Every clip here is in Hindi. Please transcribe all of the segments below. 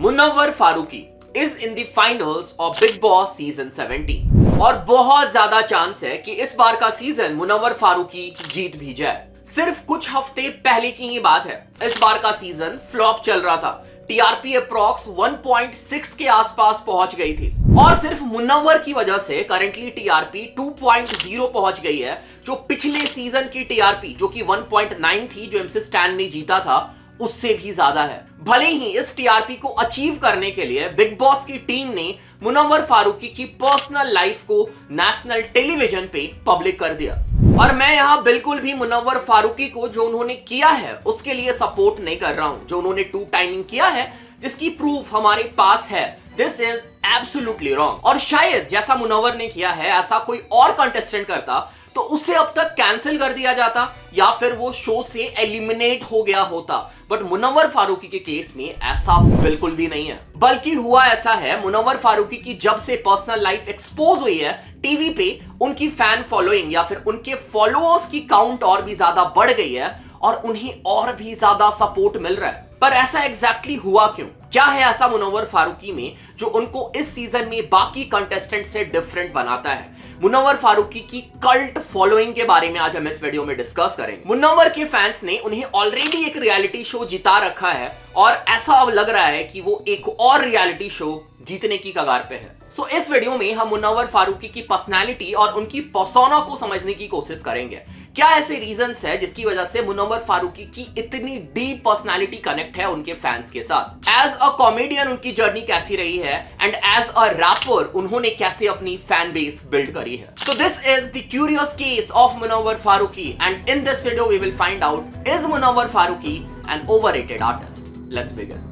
Munawwar Faruqui is in the finals of Bigg Boss season 17 और बहुत ज्यादा चांस है कि इस बार का सीजन मुनव्वर फारूकी जीत भी जाए। सिर्फ कुछ हफ्ते पहले की ही बात है, इस बार का सीजन फ्लॉप चल रहा था। टीआरपी अप्रॉक्स 1.6 के आसपास पहुंच गई थी और सिर्फ मुनव्वर की वजह से करंटली टीआरपी 2.0 पहुंच गई है, जो पिछले सीजन की टीआरपी जो कि 1.9 थी, जो एमसी स्टैन ने जीता था, उससे भी ज्यादा है। भले ही इस टीआरपी को अचीव करने के लिए बिग बॉस की टीम ने मुनव्वर फारूकी की पर्सनल लाइफ को नेशनल टेलीविजन पे पब्लिक कर दिया। और मैं यहां बिल्कुल भी मुनव्वर फारूकी को जो उन्होंने किया है उसके लिए सपोर्ट नहीं कर रहा हूं। जो उन्होंने 2 टाइमिंग किया है जिसकी प्रूफ हमारे पास है, दिस इज एब्सोल्युटली रॉन्ग। और शायद जैसा मुनव्वर ने किया है ऐसा कोई और कंटेस्टेंट करता तो उसे अब तक कैंसिल कर दिया जाता या फिर वो शो से एलिमिनेट हो गया होता। बट मुनव्वर फारूकी के केस में ऐसा बिल्कुल भी नहीं है। बल्कि हुआ ऐसा है, मुनव्वर फारूकी की जब से पर्सनल लाइफ एक्सपोज हुई है टीवी पे, उनकी फैन फॉलोइंग या फिर उनके फॉलोअर्स की काउंट और भी ज्यादा बढ़ गई है और उन्हें और भी ज्यादा सपोर्ट मिल रहा है। पर ऐसा एग्जैक्टली हुआ क्यों? क्या है ऐसा मुनव्वर फारूकी में जो उनको इस सीजन में बाकी कंटेस्टेंट से डिफरेंट बनाता है? मुनव्वर फारूकी की कल्ट फॉलोइंग के बारे में आज हम इस वीडियो में डिस्कस करेंगे। मुनव्वर के फैंस ने उन्हें ऑलरेडी एक रियलिटी शो जिता रखा है और ऐसा अब लग रहा है कि वो एक और रियलिटी शो जीतने की कगार पे है। सो इस वीडियो में हम मुनव्वर फारूकी की पर्सनालिटी और उनकी पर्सोना को समझने की कोशिश करेंगे। क्या ऐसे रीजंस है जिसकी वजह से मुनव्वर फारूकी की इतनी डीप पर्सनालिटी कनेक्ट है उनके फैंस के साथ? एज अ कॉमेडियन उनकी जर्नी कैसी रही है एंड एज अ रैपर उन्होंने कैसे अपनी फैन बेस बिल्ड करी है? So this is the curious case of Munawar Faruqui and in this video we will find out, is Munawar Faruqui an overrated artist? Let's begin.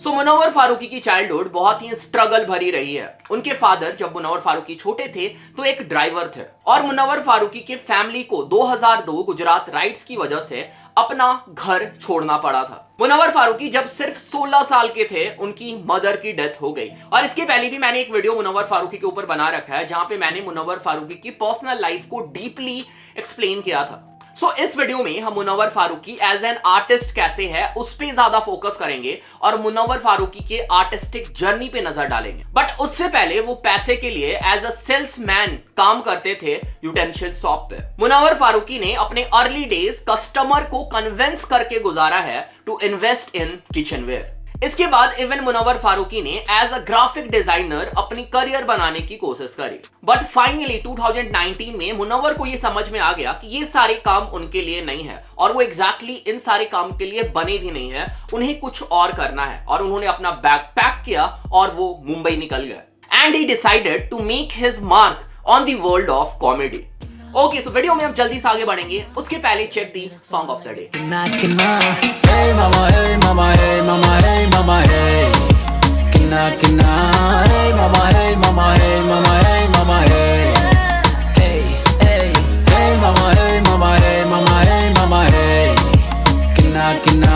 So Munawar Faruqui की चाइल्डहुड बहुत ही स्ट्रगल भरी रही है। उनके फादर जब मुनव्वर फारूकी छोटे थे तो एक ड्राइवर थे और मुनव्वर फारूकी के फैमिली को 2002 गुजरात राइट्स की वजह से अपना घर छोड़ना पड़ा था। मुनव्वर फारूकी जब सिर्फ 16 साल के थे उनकी मदर की डेथ हो गई। और इसके पहले भी मैंने एक वीडियो मुनव्वर फारूकी के ऊपर बना रखा है जहां पे मैंने मुनव्वर फारूकी की पर्सनल लाइफ को डीपली एक्सप्लेन किया था। सो इस वीडियो में हम Munawar Faruqui as an artist कैसे है उस पे ज्यादा फोकस करेंगे और मुनव्वर फारूकी के आर्टिस्टिक जर्नी पे नजर डालेंगे। बट उससे पहले वो पैसे के लिए एज अ सेल्समैन काम करते थे यूटेंशियल शॉप पे। मुनव्वर फारूकी ने अपने अर्ली डेज कस्टमर को कन्विंस करके गुजारा है टू इन्वेस्ट इन किचनवेयर। इसके बाद इवन मुनव्वर फारूकी ने एज अ ग्राफिक डिजाइनर अपनी करियर बनाने की कोशिश करी। बट फाइनली 2019 में मुनव्वर को ये समझ में आ गया कि ये सारे काम उनके लिए नहीं है और वो एग्जैक्टली इन सारे काम के लिए बने भी नहीं है, उन्हें कुछ और करना है। और उन्होंने अपना बैग पैक किया और वो मुंबई निकल गए and he decided to make his mark on the world of comedy. Okay, so video में हम जल्दी से आगे बढ़ेंगे, उसके पहले check the song of the day. Hey mama, hey mama, hey mama, hey mama, hey. Kina kina, hey mama, hey mama, hey mama, hey mama, hey. Hey, hey, hey mama, hey mama, hey mama, hey mama, hey. Kina kina,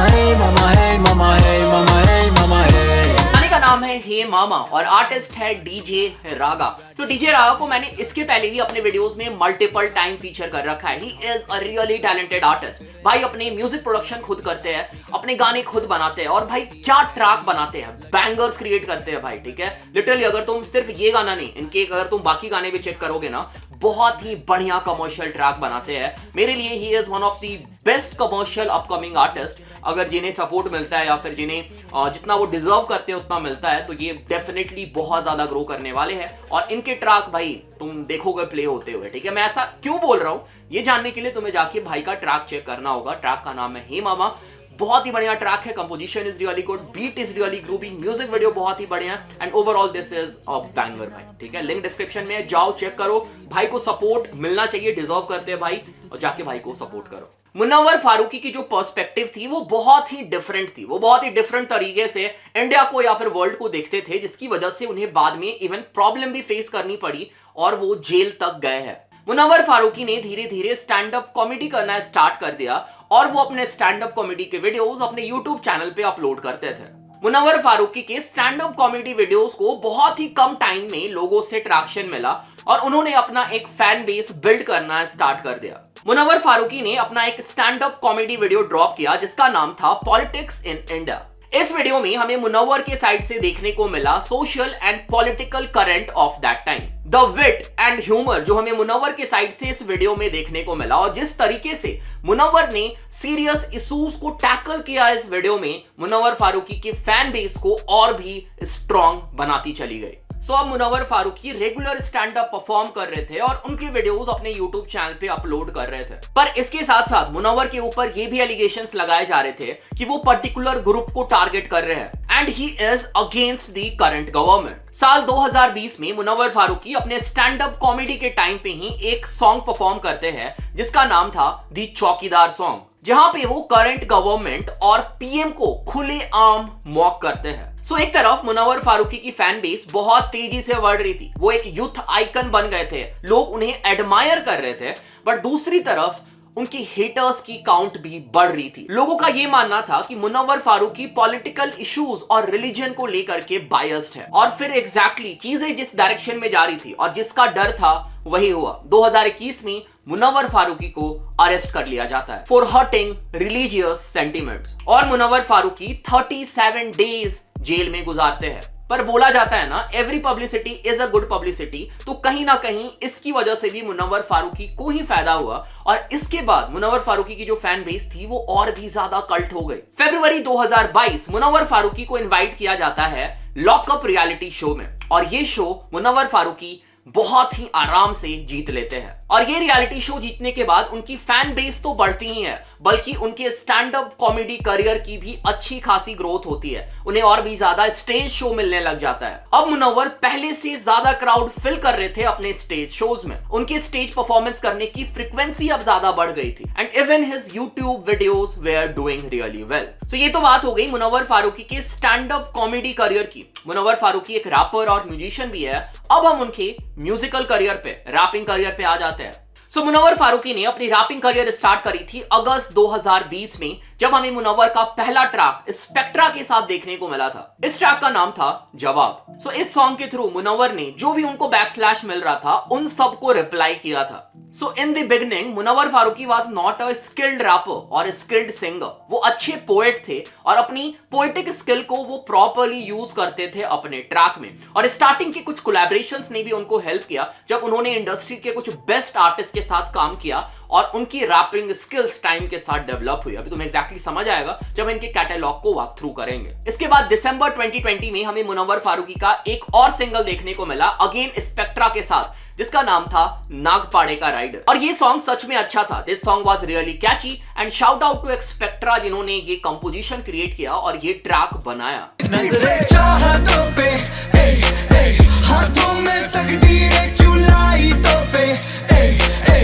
hey mama, hey mama, hey mama, hey mama, hey. गाने का नाम है हे मामा और आर्टिस्ट है डीजे रागा। तो डीजे रागा को मैंने इसके पहले भी अपने वीडियोस में मल्टीपल टाइम फीचर कर रखा है। He is a really talented artist. भाई अपने म्यूजिक प्रोडक्शन खुद करते हैं, अपने गाने खुद बनाते हैं और भाई क्या ट्रैक बनाते हैं, बैंगर्स क्रिएट करते हैं भाई, ठीक है। लिटरली अगर तुम सिर्फ ये गाना नहीं, इनके अगर तुम बाकी गाने भी चेक करोगे ना, बहुत ही बढ़िया कमर्शियल ट्रैक बनाते हैं। मेरे लिए he is one of the best commercial upcoming artist. अगर जिन्हें सपोर्ट मिलता है या फिर जिन्हें जितना वो डिजर्व करते हैं उतना मिलता है तो ये डेफिनेटली बहुत ज्यादा ग्रो करने वाले हैं। और इनके ट्रैक भाई तुम देखोगे प्ले होते हुए, ठीक है। मैं ऐसा क्यों बोल रहा हूं ये जानने के लिए तुम्हें जाके भाई का ट्रैक चेक करना होगा। ट्रैक का नाम है हे मामा, बहुत ही बढ़िया ट्रैक है। Composition is really good, beat is really groovy, music video बहुत ही बढ़िया and overall this is a banger भाई, ठीक है। लिंक डिस्क्रिप्शन में जाओ, चेक करो। भाई को सपोर्ट मिलना चाहिए, डिजर्व करते हैं भाई, और जाके भाई को सपोर्ट करो। मुनव्वर फारूकी की जो पर्सपेक्टिव थी वो बहुत ही डिफरेंट थी। वो बहुत ही डिफरेंट तरीके से इंडिया को या फिर वर्ल्ड को देखते थे, जिसकी वजह से उन्हें बाद में इवन प्रॉब्लम भी फेस करनी पड़ी और वो जेल तक गए हैं। मुनव्वर फारूकी ने धीरे धीरे स्टैंड अप कॉमेडी करना स्टार्ट कर दिया और वो अपने स्टैंड अप कॉमेडी के वीडियोस अपने यूट्यूब चैनल पे अपलोड करते थे। मुनव्वर फारूकी के स्टैंड अप कॉमेडी वीडियोस को बहुत ही कम टाइम में लोगों से ट्रैक्शन मिला और उन्होंने अपना एक फैन बेस बिल्ड करना स्टार्ट कर दिया। मुनव्वर फारूकी ने अपना एक stand up comedy video drop किया जिसका नाम था पॉलिटिक्स इन इंडिया। इस वीडियो में हमें मुनव्वर के साइड से देखने को मिला social and political current of that time. The wit and humour जो हमें मुनव्वर के साइड से इस वीडियो में देखने को मिला और जिस तरीके से मुनव्वर ने सीरियस इश्यूज को टैकल किया इस वीडियो में, मुनव्वर फारूकी के फैन बेस को और भी स्ट्रांग बनाती चली गई। सो अब Munawar Faruqui regular stand up perform कर रहे थे और उनकी वीडियोस अपने यूट्यूब चैनल पे अपलोड कर रहे थे। पर इसके साथ साथ मुनव्वर के ऊपर ये भी एलिगेशंस लगाए जा रहे थे कि वो पर्टिकुलर ग्रुप को टारगेट कर रहे हैं and he is against the current government. साल 2020 में मुनव्वर फारूकी अपने स्टैंड अप कॉमेडी के टाइम पे ही एक सॉन्ग परफॉर्म करते हैं जिसका नाम था दी चौकीदार सॉन्ग, जहां पे वो करंट गवर्नमेंट और पीएम को खुलेआम मॉक करते हैं। सो एक तरफ मुनव्वर फारूकी की फैन बेस बहुत तेजी से बढ़ रही थी, वो एक यूथ आइकन बन गए थे, लोग उन्हें एडमायर कर रहे थे, बट दूसरी तरफ उनकी हेटर्स की काउंट भी बढ़ रही थी। लोगों का यह मानना था कि मुनव्वर फारूकी पॉलिटिकल इश्यूज और रिलीजन को लेकर के बायस्ड है और फिर एग्जैक्टली चीजें जिस डायरेक्शन में जा रही थी और जिसका डर था वही हुआ। 2021 में मुनव्वर फारूकी को अरेस्ट कर लिया जाता है फॉर हर्टिंग रिलीजियस सेंटिमेंट्स और मुनव्वर फारूकी 37 डेज जेल में गुजारते हैं। पर बोला जाता है ना, every publicity is a good publicity, तो कहीं ना कहीं इसकी वजह से भी मुनव्वर फारूकी को ही फायदा हुआ और इसके बाद मुनव्वर फारूकी की जो फैन बेस थी वो और भी ज्यादा कल्ट हो गई। फरवरी 2022 मुनव्वर फारूकी को इनवाइट किया जाता है लॉकअप रियलिटी शो में और ये शो मुनव्वर फारूकी बहुत ही आराम से जीत लेते हैं और ये रियलिटी शो जीतने के बाद उनकी फैन बेस तो बढ़ती ही है बल्कि उनके स्टैंड अप कॉमेडी करियर की भी अच्छी खासी ग्रोथ होती है, उन्हें और भी ज्यादा स्टेज शो मिलने लग जाता है। अब मुनव्वर पहले से ज्यादा क्राउड फिल कर रहे थे अपने स्टेज शोज में, उनके स्टेज परफॉर्मेंस करने की फ्रीक्वेंसी अब ज्यादा बढ़ गई थी and even his YouTube videos were doing really well. So ये तो बात हो गई मुनव्वर फारूकी के स्टैंड अप कॉमेडी करियर की। मुनव्वर फारूकी एक रैपर और म्यूजिशियन भी है। अब हम उनके म्यूजिकल करियर पे, रैपिंग करियर पे आ जाते हैं। सो मुनव्वर फारूकी ने अपनी रैपिंग करियर स्टार्ट करी थी अगस्त 2020 में, जब हमें मुनव्वर का पहला ट्रैक स्पेक्ट्रा के साथ देखने को मिला था। इस ट्रैक का नाम था जवाब। सो इस सॉन्ग के थ्रू मुनव्वर ने जो भी उनको बैकस्लैश मिल रहा था उन सबको रिप्लाई किया था। So in the beginning Munawar Faruqui was not a skilled rapper और स्किल्ड सिंगर, वो अच्छे पोएट थे और अपनी पोएटिक स्किल को वो प्रॉपर्ली यूज करते थे अपने ट्रैक में और स्टार्टिंग के कुछ कोलैबोरेशंस ने भी उनको हेल्प किया जब उन्होंने इंडस्ट्री के कुछ बेस्ट आर्टिस्ट के साथ काम किया और उनकी रैपिंग स्किल्स टाइम के साथ डेवलप हुई। अभी तुम्हें एग्जैक्टली समझ आएगा जब इनके कैटलॉग को वॉक थ्रू करेंगे। इसके बाद दिसंबर 2020 में हमें मुनव्वर फारूकी का एक और सिंगल देखने को मिला अगेन स्पेक्ट्रा के साथ, जिसका नाम था नागपाड़े का राइडर और ये सॉन्ग सच में अच्छा था। This song was really catchy and shout out to Spectra जिन्होंने ये कंपोजिशन क्रिएट किया और ये ट्रैक बनाया।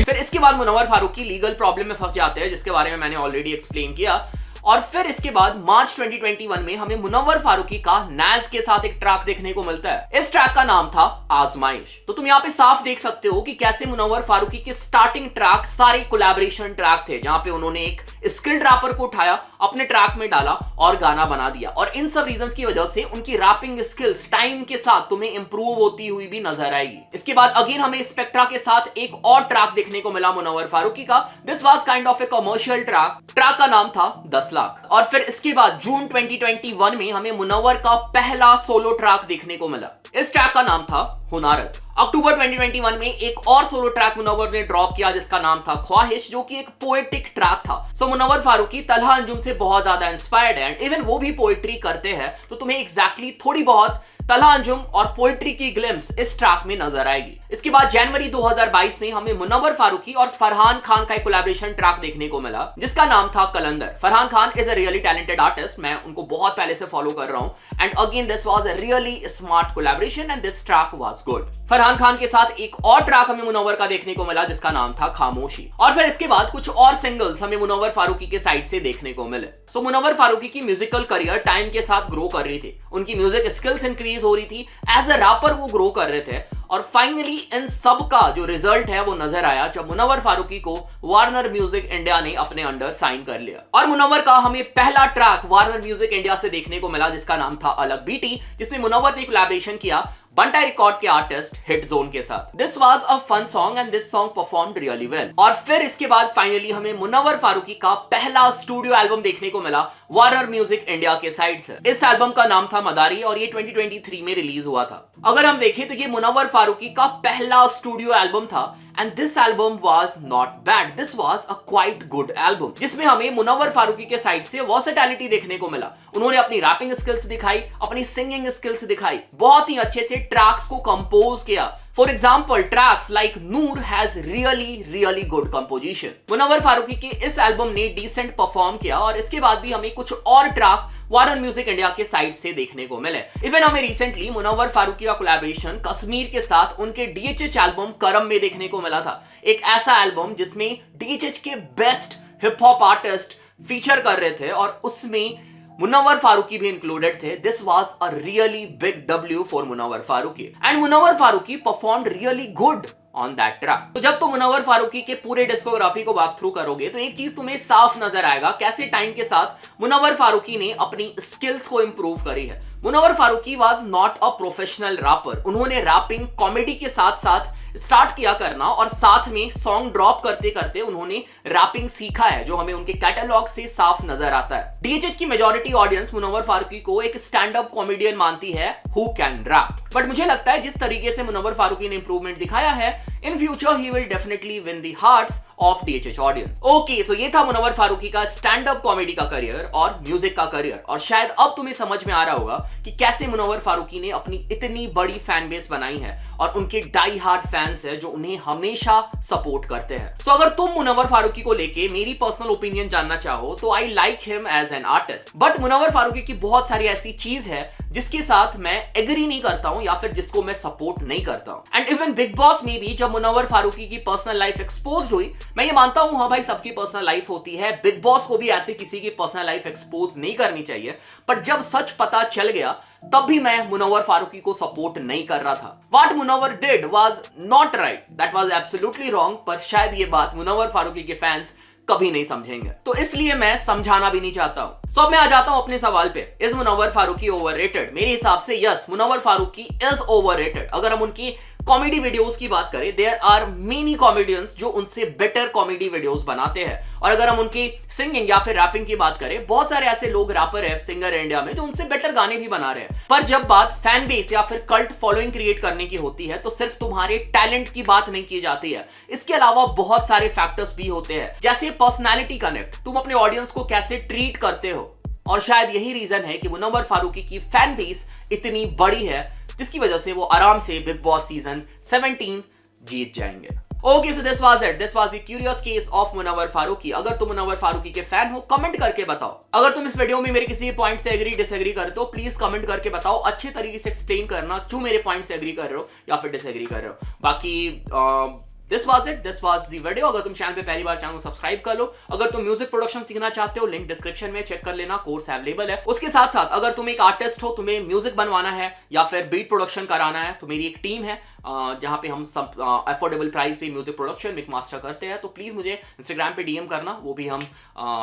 फिर इसके बाद मुनव्वर फारूकी लीगल प्रॉब्लम में फंस जाते हैं जिसके बारे में मैंने ऑलरेडी एक्सप्लेन किया और फिर इसके बाद मार्च 2021 में हमें मुनव्वर फारूकी का नाज के साथ एक ट्रैक देखने को मिलता है। इस ट्रैक का नाम था आजमाइश। तो तुम यहाँ पे साफ देख सकते हो कि कैसे मुनव्वर फारूकी के स्टार्टिंग ट्रैक सारे कोलैबोरेशन ट्रैक थे जहां पे उन्होंने एक स्किल्ड रैपर को उठाया, अपने ट्रैक में डाला और गाना बना दिया और इन सब रीजंस की वजह से उनकी रैपिंग स्किल्स टाइम के साथ तुम्हें इंप्रूव होती हुई भी नजर आएगी। इसके बाद अगेन हमें स्पेक्ट्रा के साथ एक और ट्रैक देखने को मिला मुनव्वर फारूकी का। This was kind of A commercial track. Track का नाम था 10 लाख और फिर इसके बाद जून 2021 में हमें मुनव्वर का पहला सोलो ट्रैक देखने को मिला। इस ट्रैक का नाम था हुनारत। अक्टूबर 2021 में एक और सोलो ट्रैक मुनव्वर ने ड्रॉप किया जिसका नाम था ख्वाहिश, जो कि एक पोएटिक ट्रैक था। सो मुनव्वर फारूकी तलहा अंजुम से बहुत ज्यादा इंस्पायर्ड है एंड इवन वो भी पोएट्री करते हैं, तो तुम्हें एग्जैक्टली थोड़ी बहुत तलहा अंजुम और पोएट्री की ग्लिम्स इस ट्रैक में नजर आएगी। इसके बाद जनवरी 2022 में हमें मुनव्वर फारूकी और फरहान खान का एक कोलैबोरेशन ट्रैक देखने को मिला जिसका नाम था Kalandar. Farhan Khan is a really talented artist, मैं उनको बहुत पहले से फॉलो कर रहा हूं and again this was a really smart collaboration and this track was good. Farhan Khan के साथ एक और ट्रैक हमें मुनव्वर का देखने को मिला जिसका नाम था खामोशी और फिर इसके बाद कुछ और सिंगल्स हमें मुनव्वर फारूकी के साइड से देखने को मिले। सो मुनव्वर फारूकी की म्यूजिकल करियर टाइम के साथ ग्रो कर रही थी, उनकी म्यूजिक स्किल्स इंक्रीज हो रही थी, एज अ रैपर वो ग्रो कर रहे थे और फाइनली इन सब का जो रिजल्ट है वो नजर आया जब मुनव्वर फारूकी को वार्नर म्यूजिक इंडिया ने अपने अंडर साइन कर लिया और मुनव्वर का हमें पहला ट्रैक वार्नर म्यूजिक इंडिया से देखने को मिला जिसका नाम था अलग बीटी, जिसमें मुनव्वर ने कोलैबोरेशन किया बंटाई रिकॉर्ड के आर्टिस्ट हिट जोन के साथ। This was a fun song and this song performed really well. और फिर इसके बाद फाइनली हमें मुनव्वर फारूकी का पहला स्टूडियो एल्बम देखने को मिला वार्नर म्यूजिक इंडिया के साइड से। इस एल्बम का नाम था मदारी और ये 2023 में रिलीज हुआ था। अगर हम देखें तो ये मुनव्वर फारूकी का पहला स्टूडियो एल्बम था and this album was not bad, this was a quite good album, जिसमें हमें मुनव्वर फारूकी के साइड से वर्सेटैलिटी देखने को मिला। उन्होंने अपनी रैपिंग स्किल्स दिखाई, अपनी सिंगिंग स्किल्स दिखाई, बहुत ही अच्छे से ट्रैक्स को कंपोज किया। For example tracks like Noor has really good composition. Munawar Faruqui के इस एल्बम ने डिसेंट परफॉर्म किया और इसके बाद भी हमें कुछ और ट्रैक वार्नर म्यूजिक इंडिया के साइड से देखने को मिले। इवन हमें रिसेंटली मुनव्वर फारूकी का कोलैबोरेशन कश्मीर के साथ उनके डीएचएच एल्बम करम में देखने को मिला था। एक ऐसा एल्बम जिसमें डीएचएच के best hip hop artist feature कर रहे थे और उसमें मुनव्वर फारूकी भी इंक्लूडेड थे। This was a really big W for Munawar Faruqui and Munawar Faruqui performed really good on that track. तो जब तुम मुनव्वर फारूकी के पूरे डिस्कोग्राफी को वॉक थ्रू करोगे तो एक चीज तुम्हें साफ नजर आएगा कैसे टाइम के साथ मुनव्वर फारूकी ने अपनी स्किल्स को इंप्रूव करी है। Munawar Faruqui was not a professional rapper. उन्होंने रैपिंग कॉमेडी के साथ साथ स्टार्ट किया करना और साथ में सॉन्ग ड्रॉप करते करते उन्होंने रैपिंग सीखा है, जो हमें उनके कैटलॉग से साफ नजर आता है। डीएचएच की मेजॉरिटी ऑडियंस मुनव्वर फारूकी को एक स्टैंड अप कॉमेडियन मानती है हु कैन रैप, बट मुझे लगता है जिस तरीके से मुनव्वर फारूकी ने इंप्रूवमेंट दिखाया है, in future he will definitely win the hearts of DHH audience. Okay, so ये था मुनव्वर फारूकी का स्टैंड अप कॉमेडी का करियर और म्यूजिक का करियर। और शायद अब तुम्हें समझ में आ रहा होगा कि कैसे मुनव्वर फारूकी ने अपनी इतनी बड़ी फैन बेस बनाई है और उनके डाई हार्ड फैंस है जो उन्हें हमेशा सपोर्ट करते हैं। सो अगर तुम मुनव्वर फारूकी को लेके मेरी पर्सनल ओपिनियन जानना चाहो तो I like him as an artist, but Munawar Faruqui की बहुत सारी ऐसी चीज है जिसके साथ मैं एग्री नहीं करता हूं या फिर जिसको मैं सपोर्ट नहीं करता हूं। एंड इवन बिग बॉस में भी जब मुनव्वर फारूकी की पर्सनल लाइफ एक्सपोज हुई, मैं ये मानता हूं हाँ भाई सबकी पर्सनल लाइफ होती है, बिग बॉस को भी ऐसे किसी की पर्सनल लाइफ एक्सपोज नहीं करनी चाहिए, पर जब सच पता चल गया तब भी मैं मुनव्वर फारूकी को सपोर्ट नहीं कर रहा था। What Munawar did was not right, that was absolutely wrong, पर शायद ये बात मुनव्वर फारूकी के फैंस कभी नहीं समझेंगे, तो इसलिए मैं समझाना भी नहीं चाहता हूं। सो अब मैं आ जाता हूं अपने सवाल पे, इज मुनव्वर फारूकी ओवररेटेड? मेरे हिसाब से yes, Munawar Faruqui is overrated. अगर हम उनकी कॉमेडी वीडियोस की बात करें, देयर आर मेनी कॉमेडियंस जो उनसे बेटर कॉमेडी वीडियोस बनाते हैं। और अगर हम उनकी सिंगिंग या फिर रैपिंग की बात करें, बहुत सारे ऐसे लोग रैपर है, सिंगर है इंडिया में जो उनसे बेटर गाने भी बना रहे हैं। पर जब बात फैन बेस या फिर कल्ट फॉलोइंग क्रिएट करने की होती है तो सिर्फ तुम्हारे टैलेंट की बात नहीं की जाती है, इसके अलावा बहुत सारे फैक्टर्स भी होते हैं, जैसे पर्सनैलिटी कनेक्ट, तुम अपने ऑडियंस को कैसे ट्रीट करते हो। और शायद यही रीजन है कि मुनव्वर फारूकी की फैन बेस इतनी बड़ी है जिसकी वजह से वो आराम से बिग बॉस सीजन 17 जीत जाएंगे। Okay, so this was it, this was the curious case of Munawar Faruqui. अगर तुम मुनव्वर फारूकी के फैन हो, कमेंट करके बताओ। अगर तुम इस वीडियो में मेरे किसी पॉइंट से एग्री डिसएग्री करते हो, प्लीज कमेंट करके बताओ, अच्छे तरीके से एक्सप्लेन करना क्यों मेरे पॉइंट से एग्री कर रहे हो या फिर डिसएग्री कर रहे हो। बाकी this was it, this was the video. अगर तुम चैनल पे पहली बार चैनल को सब्सक्राइब कर लो। अगर तुम म्यूजिक प्रोडक्शन सीखना चाहते हो, लिंक डिस्क्रिप्शन में चेक कर लेना, कोर्स अवेलेबल है। उसके साथ साथ अगर तुम एक आर्टिस्ट हो, तुम्हें म्यूजिक बनवाना है या फिर बीट प्रोडक्शन कराना है, तो मेरी एक टीम है जहां पे हम सब अफोर्डेबल प्राइस पे म्यूजिक प्रोडक्शन मिक्स मास्टर करते हैं। तो प्लीज मुझे इंस्टाग्राम पे डीएम करना, वो भी हम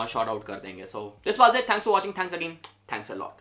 शॉर्ट आउट कर देंगे। सो this was it, thanks for watching, thanks again, thanks a lot.